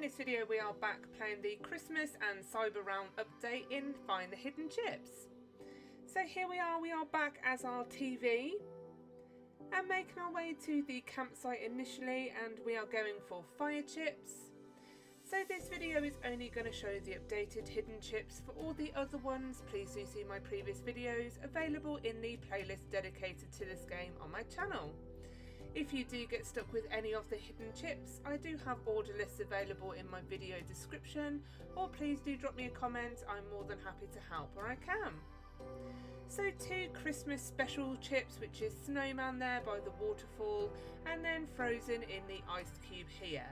this video we are back playing the Christmas and Cyber Round update in Find the Hidden Chips. So here we are back as our TV and making our way to the campsite initially, and we are going for fire chips. So this video is only going to show the updated hidden chips. For all the other ones, please do see my previous videos available in the playlist dedicated to this game on my channel. If you do get stuck with any of the hidden chips, I do have order lists available in my video description, or please do drop me a comment. I'm more than happy to help where I can. So 2 Christmas special chips, which is Snowman there by the waterfall, and then Frozen in the ice cube here.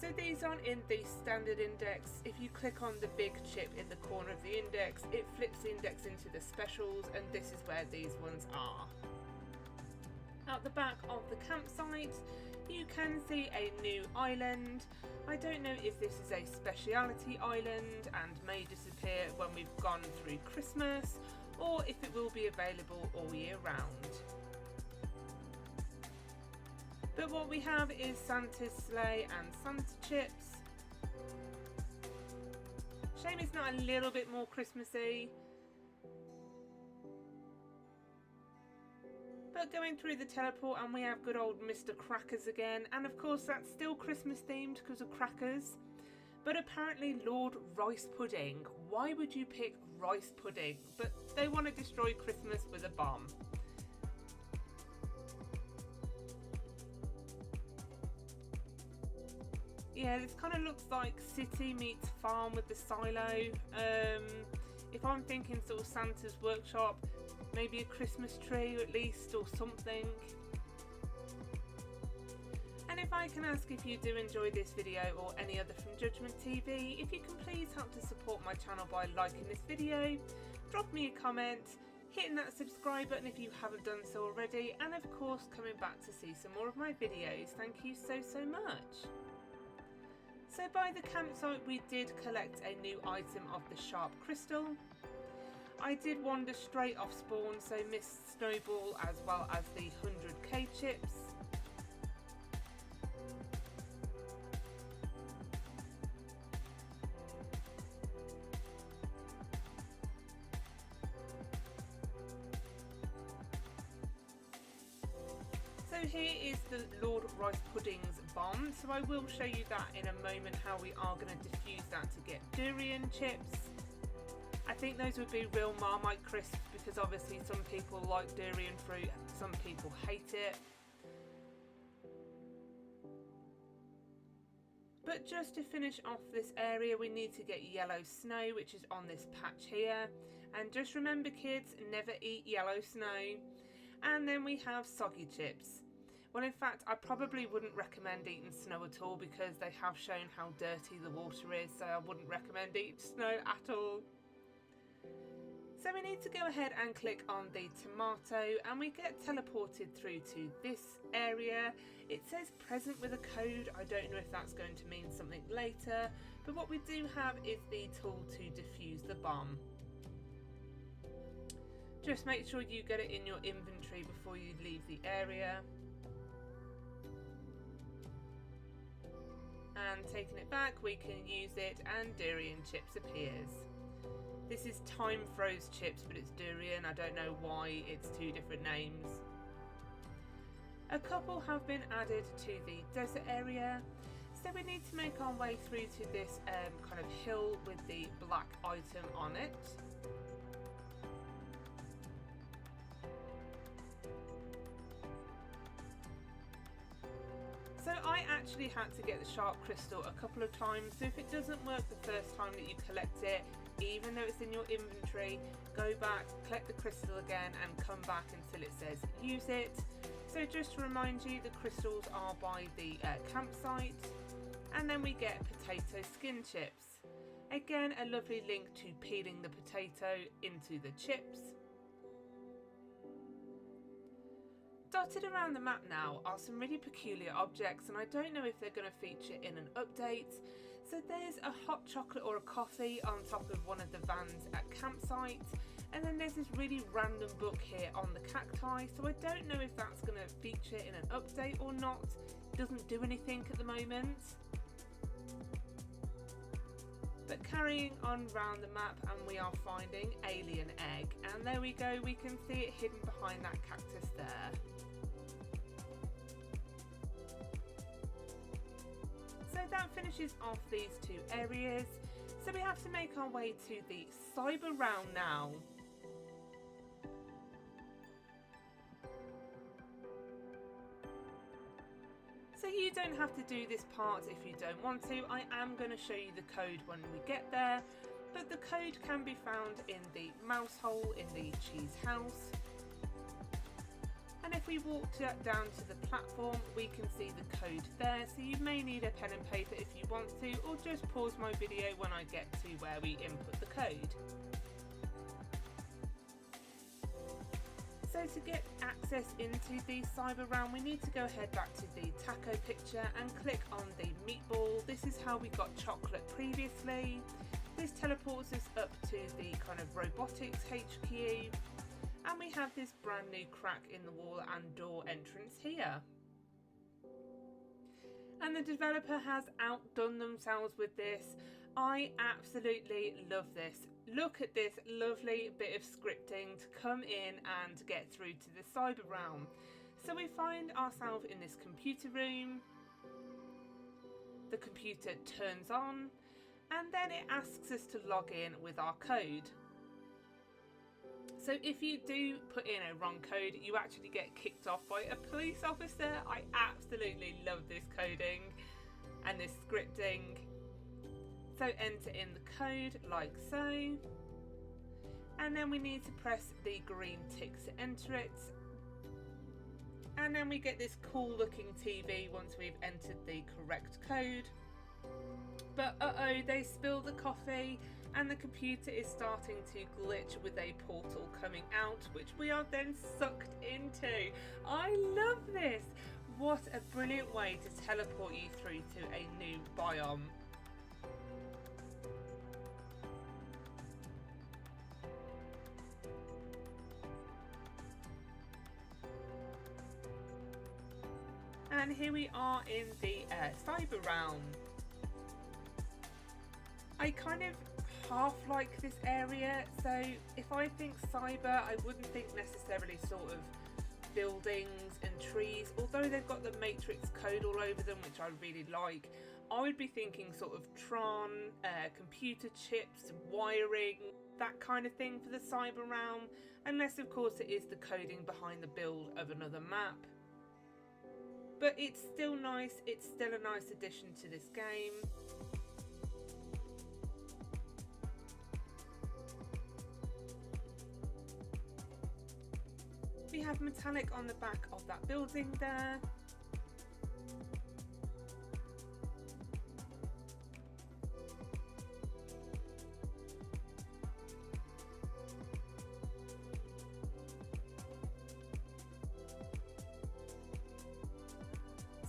So these aren't in the standard index. If you click on the big chip in the corner of the index, it flips the index into the specials, and this is where these ones are. At the back of the campsite, you can see a new island. I don't know if this is a speciality island and may disappear when we've gone through Christmas, or if it will be available all year round. But what we have is Santa's sleigh and Santa chips. Shame it's not a little bit more Christmassy. But going through the teleport, and we have good old Mr. Crackers again, and of course that's still Christmas themed because of crackers. But apparently Lord Rice Pudding. Why would you pick rice pudding? But they want to destroy Christmas with a bomb. Yeah, this kind of looks like city meets farm with the silo. If I'm thinking sort of Santa's workshop, maybe a Christmas tree at least, or something. And if I can ask, if you do enjoy this video or any other from JudgementTV, if you can please help to support my channel by liking this video, drop me a comment, hitting that subscribe button if you haven't done so already, and of course coming back to see some more of my videos. Thank you so much. So by the campsite we did collect a new item of the sharp crystal. I did wander straight off spawn, so missed Snowball as well as the 100k chips. So here is the Lord Rice Pudding's bomb, so I will show you that in a moment, how we are going to defuse that to get Durian chips. I think those would be real Marmite crisps, because obviously some people like durian fruit, some people hate it. But just to finish off this area, we need to get yellow snow, which is on this patch here. And just remember kids, never eat yellow snow. And then we have soggy chips. Well, in fact, I probably wouldn't recommend eating snow at all, because they have shown how dirty the water is, so I wouldn't recommend eating snow at all. So we need to go ahead and click on the tomato, and we get teleported through to this area. It says present with a code. I don't know if that's going to mean something later, but what we do have is the tool to defuse the bomb. Just make sure you get it in your inventory before you leave the area. And taking it back, we can use it and Durian chips appears. This is time froze chips, but it's Durian. I don't know why it's 2 different names. A couple have been added to the desert area, so we need to make our way through to this kind of hill with the black item on it. So I actually had to get the sharp crystal a couple of times, so if it doesn't work the first time that you collect it, even though it's in your inventory, go back, collect the crystal again and come back until it says use it. So just to remind you, the crystals are by the campsite, and then we get potato skin chips. Again, a lovely link to peeling the potato into the chips. Dotted around the map now are some really peculiar objects, and I don't know if they're going to feature in an update. So there's a hot chocolate or a coffee on top of one of the vans at campsite, and then there's this really random book here on the cacti, so I don't know if that's going to feature in an update or not. It doesn't do anything at the moment. carrying on round the map and we are finding alien egg, and there we go, we can see it hidden behind that cactus there. So that finishes off these two areas, so we have to make our way to the cyber round now. So you don't have to do this part if you don't want to. I am going to show you the code when we get there, but the code can be found in the mouse hole in the cheese house. And if we walk down to the platform, we can see the code there, so you may need a pen and paper if you want to, or just pause my video when I get to where we input the code. So to get access into the cyber realm, we need to go ahead back to the taco picture and click on the meatball. This is how we got chocolate previously. This teleports us up to the kind of robotics HQ, and we have this brand new crack in the wall and door entrance here. And the developer has outdone themselves with this. I absolutely love this. Look at this lovely bit of scripting to come in and get through to the cyber realm. So we find ourselves in this computer room. The computer turns on and then it asks us to log in with our code. So if you do put in a wrong code, you actually get kicked off by a police officer. I absolutely love this coding and this scripting. So enter in the code like so, and then we need to press the green tick to enter it, and then we get this cool looking TV once we've entered the correct code. But uh-oh, they spill the coffee and the computer is starting to glitch with a portal coming out, which we are then sucked into. I love this. What a brilliant way to teleport you through to a new biome. And here we are in the cyber realm. I kind of half like this area, so if I think cyber, I wouldn't think necessarily sort of buildings and trees, although they've got the matrix code all over them, which I really like. I would be thinking sort of Tron, computer chips, wiring, that kind of thing for the cyber realm, unless of course it is the coding behind the build of another map. But it's still nice, it's still a nice addition to this game. We have metallic on the back of that building there.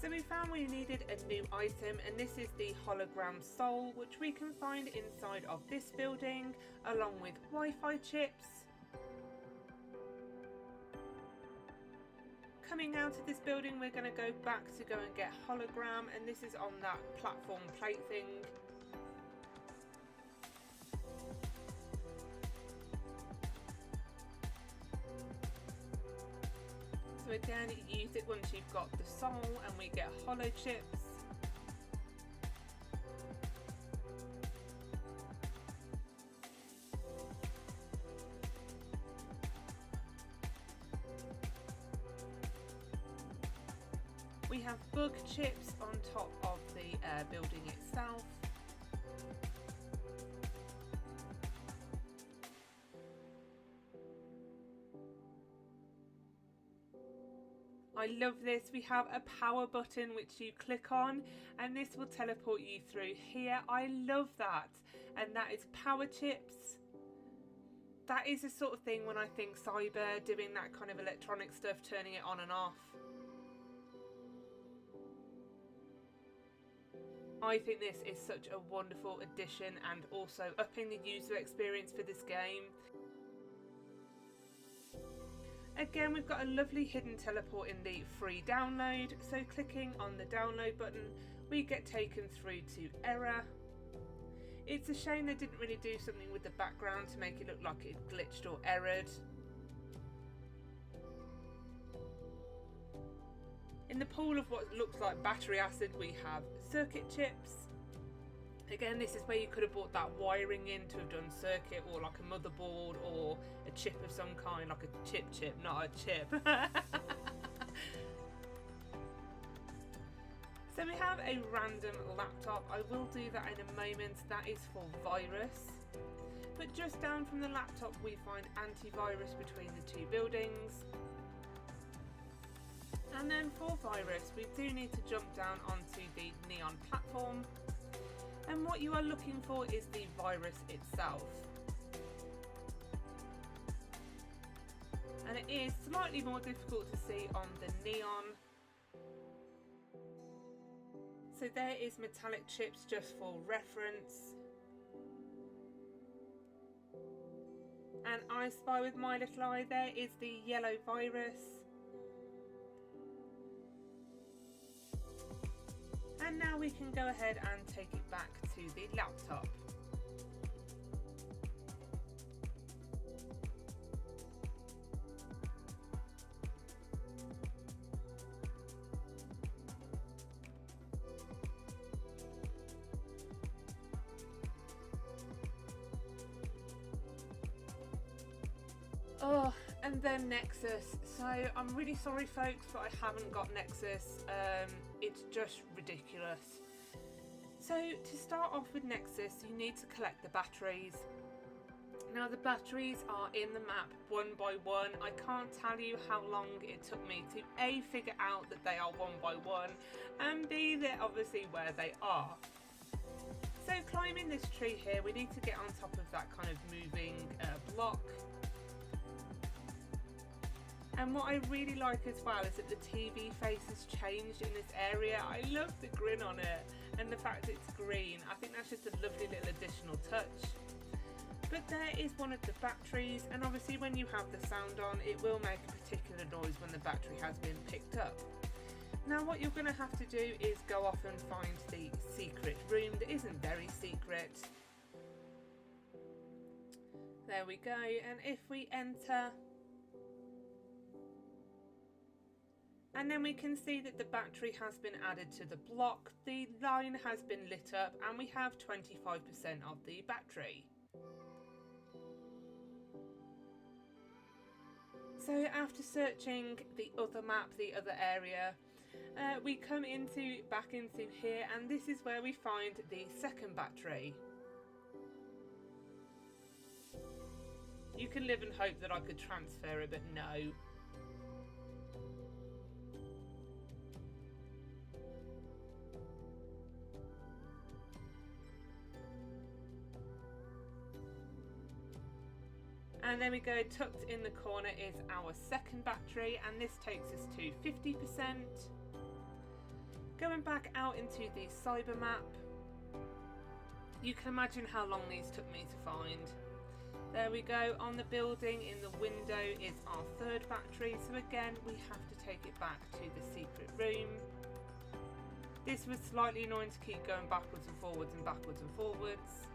So we found we needed a new item, and this is the hologram soul, which we can find inside of this building along with Wi-Fi chips. Coming out of this building, we're going to go back to go and get hologram, and this is on that platform plate thing. So again, use it once you've got the soul, and we get holo chips. We have bug chips on top of the building itself. I love this. We have a power button which you click on and this will teleport you through here. I love that. And that is power chips. That is the sort of thing when I think cyber, doing that kind of electronic stuff, turning it on and off. I think this is such a wonderful addition and also upping the user experience for this game. Again, we've got a lovely hidden teleport in the free download, so clicking on the download button we get taken through to error. It's a shame they didn't really do something with the background to make it look like it glitched or errored. In the pool of what looks like battery acid, we have circuit chips. Again, this is where you could have bought that wiring in to have done circuit, or like a motherboard or a chip of some kind, like a chip, not a chip. So we have a random laptop. I will do that in a moment. That is for virus. But just down from the laptop we find antivirus between the two buildings. And then for virus we do need to jump down onto the neon platform. And what you are looking for is the virus itself. And it is slightly more difficult to see on the neon. So there is metallic chips just for reference. And I spy with my little eye, there is the yellow virus. And now we can go ahead and take it back to the laptop. Oh, and then Nexus. So I'm really sorry folks, but I haven't got Nexus. It's just ridiculous. So to start off with Nexus, you need to collect the batteries. Now the batteries are in the map one by one. I can't tell you how long it took me to A, figure out that they are one by one, and B, they're obviously where they are. So climbing this tree here, we need to get on top of that kind of moving block. And what I really like as well is that the TV face has changed in this area. I love the grin on it and the fact it's green. I think that's just a lovely little additional touch. But there is one of the batteries, and obviously when you have the sound on, it will make a particular noise when the battery has been picked up. Now what you're going to have to do is go off and find the secret room that isn't very secret. There we go, and if we enter, and then we can see that the battery has been added to the block, the line has been lit up, and we have 25% of the battery. So after searching the other map, the other area, we come back into here, and this is where we find the second battery. You can live and hope that I could transfer it, but no. And there we go, tucked in the corner is our second battery, and this takes us to 50%. Going back out into the cyber map, you can imagine how long these took me to find. There we go, on the building in the window is our third battery, so again we have to take it back to the secret room. This was slightly annoying to keep going backwards and forwards and backwards and forwards.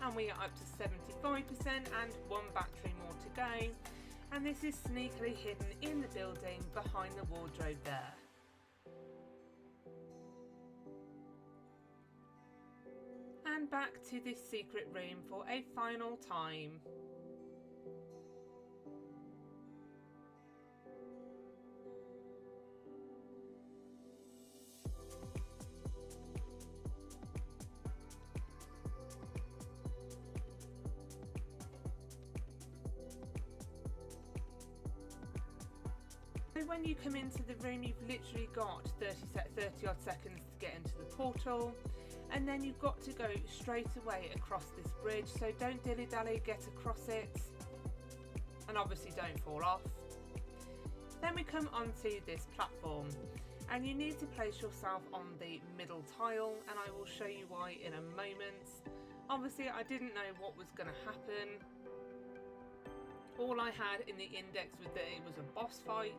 And we are up to 75% and one battery more to go. And this is sneakily hidden in the building behind the wardrobe there. And back to this secret room for a final time. When you come into the room, you've literally got 30 odd seconds to get into the portal, and then you've got to go straight away across this bridge, so don't dilly-dally, get across it, and obviously don't fall off. Then we come onto this platform, and you need to place yourself on the middle tile, and I will show you why in a moment. Obviously I didn't know what was going to happen, All I had in the index with it was a boss fight.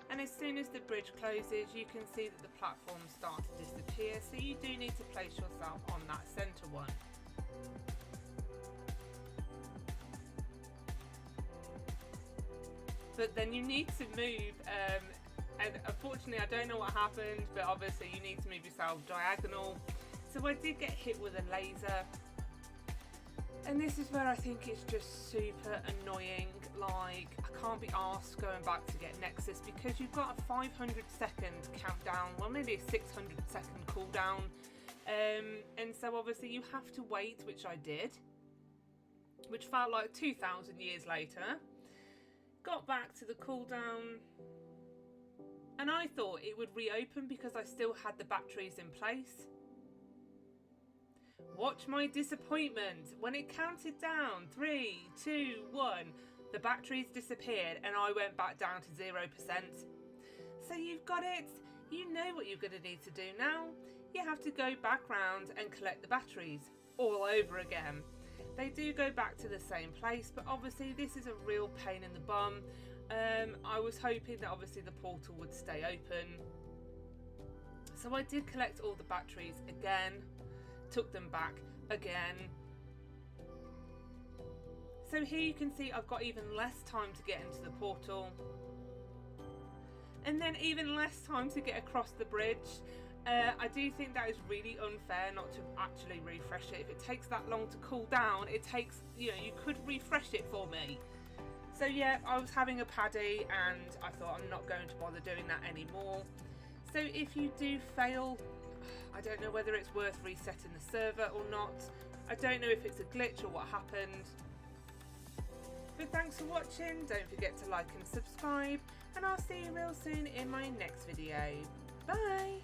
And as soon as the bridge closes, you can see that the platforms start to disappear, so you do need to place yourself on that centre one. But then you need to move, and unfortunately I don't know what happened, but obviously you need to move yourself diagonal. So I did get hit with a laser, and this is where I think it's just super annoying. Like, I can't be arsed going back to get Nexus because you've got a 500-second countdown, well maybe a 600-second cooldown, and so obviously you have to wait, which I did, which felt like 2,000 years later. Got back to the cooldown, and I thought it would reopen because I still had the batteries in place. Watch my disappointment. When it counted down 3, 2, 1, the batteries disappeared and I went back down to 0%. So you've got it. You know what you're going to need to do now. You have to go back round and collect the batteries all over again. They do go back to the same place, but obviously this is a real pain in the bum. I was hoping that obviously the portal would stay open. So I did collect all the batteries again, took them back again. So here you can see I've got even less time to get into the portal, and then even less time to get across the bridge. I do think that is really unfair not to actually refresh it. If it takes that long to cool down, it takes, you know, you could refresh it for me. So yeah, I was having a paddy and I thought I'm not going to bother doing that anymore. So if you do fail, I don't know whether it's worth resetting the server or not. I don't know if it's a glitch or what happened. But thanks for watching. Don't forget to like and subscribe, and I'll see you real soon in my next video. Bye!